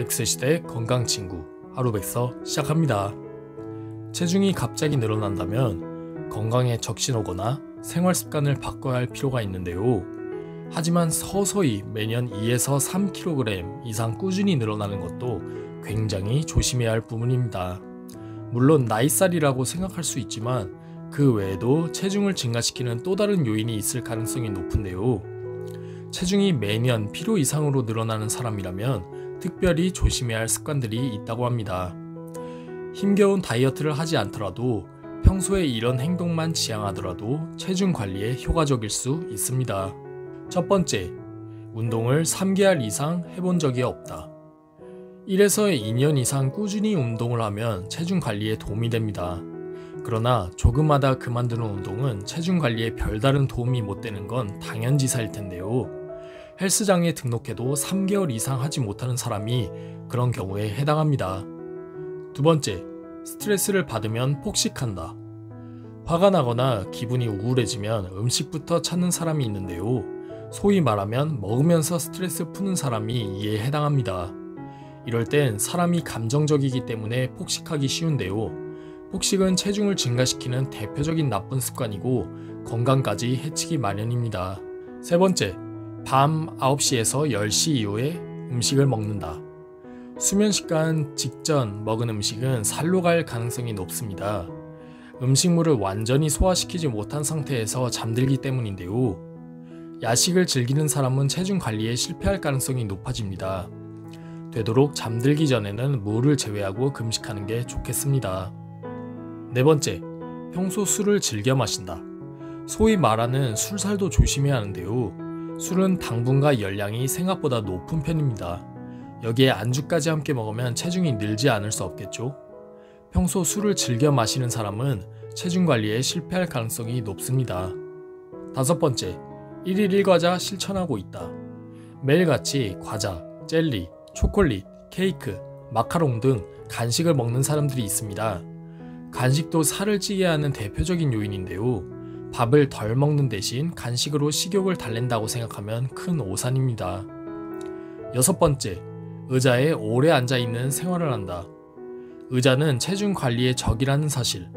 100세 건강친구 하루백서 시작합니다. 체중이 갑자기 늘어난다면 건강에 적신호거나 생활습관을 바꿔야 할 필요가 있는데요. 하지만 서서히 매년 2에서 3kg 이상 꾸준히 늘어나는 것도 굉장히 조심해야 할 부분입니다. 물론 나이살이라고 생각할 수 있지만 그 외에도 체중을 증가시키는 또 다른 요인이 있을 가능성이 높은데요. 체중이 매년 필요 이상으로 늘어나는 사람이라면 특별히 조심해야 할 습관들이 있다고 합니다. 힘겨운 다이어트를 하지 않더라도 평소에 이런 행동만 지향하더라도 체중 관리에 효과적일 수 있습니다. 첫 번째, 운동을 3개월 이상 해본 적이 없다. 1에서 2년 이상 꾸준히 운동을 하면 체중 관리에 도움이 됩니다. 그러나 조금마다 그만두는 운동은 체중 관리에 별다른 도움이 못 되는 건 당연지사일 텐데요. 헬스장에 등록해도 3개월 이상 하지 못하는 사람이 그런 경우에 해당합니다. 두 번째, 스트레스를 받으면 폭식한다. 화가 나거나 기분이 우울해지면 음식부터 찾는 사람이 있는데요. 소위 말하면 먹으면서 스트레스 푸는 사람이 이에 해당합니다. 이럴 땐 사람이 감정적이기 때문에 폭식하기 쉬운데요. 폭식은 체중을 증가시키는 대표적인 나쁜 습관이고 건강까지 해치기 마련입니다. 세 번째, 밤 9시에서 10시 이후에 음식을 먹는다. 수면 시간 직전 먹은 음식은 살로 갈 가능성이 높습니다. 음식물을 완전히 소화시키지 못한 상태에서 잠들기 때문인데요. 야식을 즐기는 사람은 체중 관리에 실패할 가능성이 높아집니다. 되도록 잠들기 전에는 물을 제외하고 금식하는 게 좋겠습니다. 네 번째, 평소 술을 즐겨 마신다. 소위 말하는 술살도 조심해야 하는데요. 술은 당분과 열량이 생각보다 높은 편입니다. 여기에 안주까지 함께 먹으면 체중이 늘지 않을 수 없겠죠. 평소 술을 즐겨 마시는 사람은 체중 관리에 실패할 가능성이 높습니다. 다섯 번째, 1일 1과자 실천하고 있다. 매일같이 과자, 젤리, 초콜릿, 케이크, 마카롱 등 간식을 먹는 사람들이 있습니다. 간식도 살을 찌게 하는 대표적인 요인인데요. 밥을 덜 먹는 대신 간식으로 식욕을 달랜다고 생각하면 큰 오산입니다. 여섯 번째, 의자에 오래 앉아있는 생활을 한다. 의자는 체중 관리의 적이라는 사실.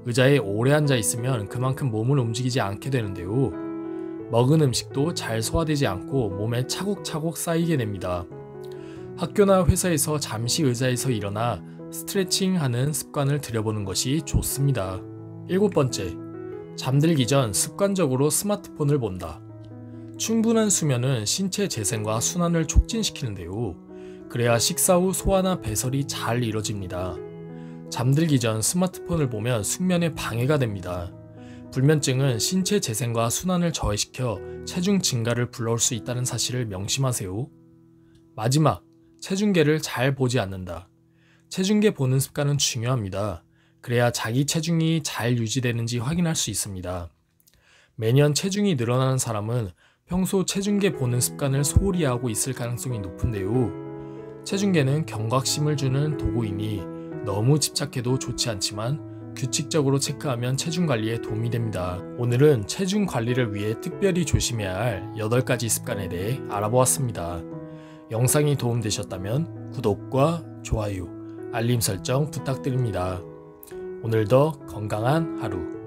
의자에 오래 앉아있으면 그만큼 몸을 움직이지 않게 되는데요. 먹은 음식도 잘 소화되지 않고 몸에 차곡차곡 쌓이게 됩니다. 학교나 회사에서 잠시 의자에서 일어나 스트레칭하는 습관을 들여보는 것이 좋습니다. 일곱 번째, 잠들기 전 습관적으로 스마트폰을 본다. 충분한 수면은 신체 재생과 순환을 촉진시키는데요. 그래야 식사 후 소화나 배설이 잘 이뤄집니다. 잠들기 전 스마트폰을 보면 숙면에 방해가 됩니다. 불면증은 신체 재생과 순환을 저해시켜 체중 증가를 불러올 수 있다는 사실을 명심하세요. 마지막, 체중계를 잘 보지 않는다. 체중계 보는 습관은 중요합니다. 그래야 자기 체중이 잘 유지되는지 확인할 수 있습니다. 매년 체중이 늘어나는 사람은 평소 체중계 보는 습관을 소홀히 하고 있을 가능성이 높은데요. 체중계는 경각심을 주는 도구이니 너무 집착해도 좋지 않지만 규칙적으로 체크하면 체중 관리에 도움이 됩니다. 오늘은 체중 관리를 위해 특별히 조심해야 할 8가지 습관에 대해 알아보았습니다. 영상이 도움되셨다면 구독과 좋아요, 알림 설정 부탁드립니다. 오늘도 건강한 하루